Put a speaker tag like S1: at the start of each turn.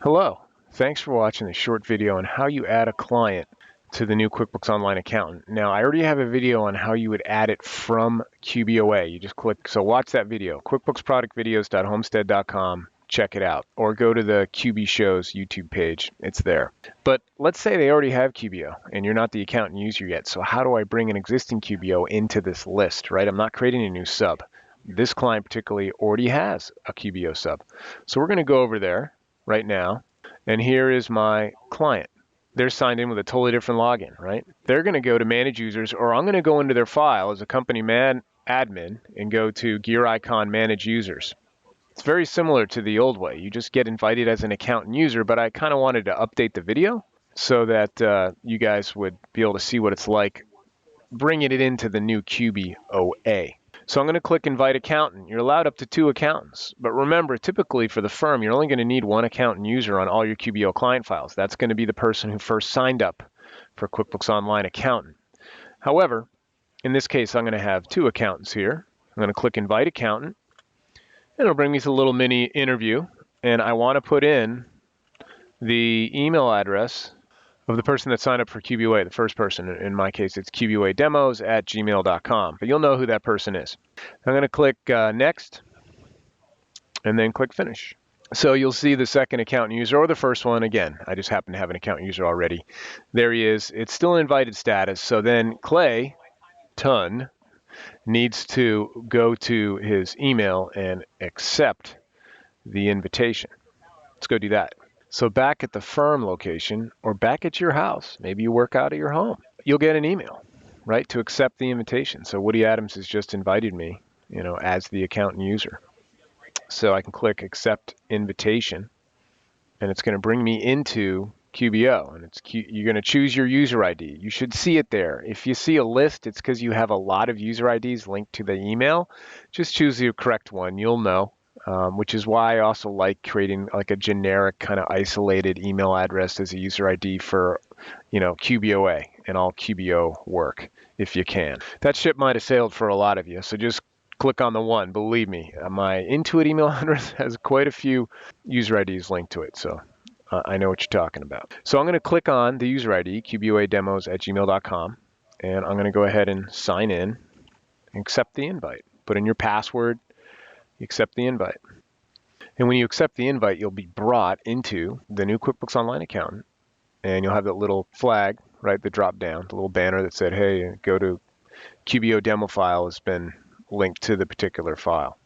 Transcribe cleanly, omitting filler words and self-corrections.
S1: Hello, thanks for watching this short video on how you add a client to the new QuickBooks Online Accountant. Now, I already have a video on how you would add it from QBOA. You just click, so watch that video, quickbooksproductvideos.homestead.com, check it out, or go to the QB Shows YouTube page, it's there. But let's say they already have QBO and you're not the accountant user yet, so how do I bring an existing QBO into this list, right? I'm not creating a new sub. This client particularly already has a QBO sub. So we're gonna go over there right now, and here is my client. They're signed in with a totally different login, right? They're going to go to manage users, or I'm going to go into their file as a company admin and go to gear icon manage users. It's very similar to the old way. You just get invited as an accountant user, but I kind of wanted to update the video so that you guys would be able to see what it's like bringing it into the new QBOA. So I'm going to click Invite Accountant. You're allowed up to 2 accountants. But remember, typically for the firm, you're only going to need 1 accountant user on all your QBO client files. That's going to be the person who first signed up for QuickBooks Online Accountant. However, in this case, I'm going to have 2 accountants here. I'm going to click Invite Accountant, and it'll bring me to a little mini interview. And I want to put in the email address of the person that signed up for QBOA, the first person. In my case, it's QBOAdemos@gmail.com, but you'll know who that person is. I'm going to click Next, and then click Finish. So you'll see the second account user, or the first one. Again, I just happen to have an account user already. There he is. It's still in invited status. So then Clay Tunn needs to go to his email and accept the invitation. Let's go do that. So back at the firm location, or back at your house, maybe you work out of your home, you'll get an email, right, to accept the invitation. So Woody Adams has just invited me, as the accountant user. So I can click Accept Invitation, and it's going to bring me into QBO, and you're going to choose your user ID. You should see it there. If you see a list, it's because you have a lot of user IDs linked to the email. Just choose the correct one. You'll know. Which is why I also like creating like a generic kind of isolated email address as a user ID for, QBOA and all QBO work, if you can. That ship might have sailed for a lot of you, so just click on the one. Believe me, my Intuit email address has quite a few user IDs linked to it, so I know what you're talking about. So I'm going to click on the user ID, QBOAdemos@gmail.com, and I'm going to go ahead and sign in and accept the invite. Put in your password. You accept the invite. And when you accept the invite, you'll be brought into the new QuickBooks Online Accountant, and you'll have that little flag, right, the drop down, the little banner that said, hey, go to QBO demo file has been linked to the particular file.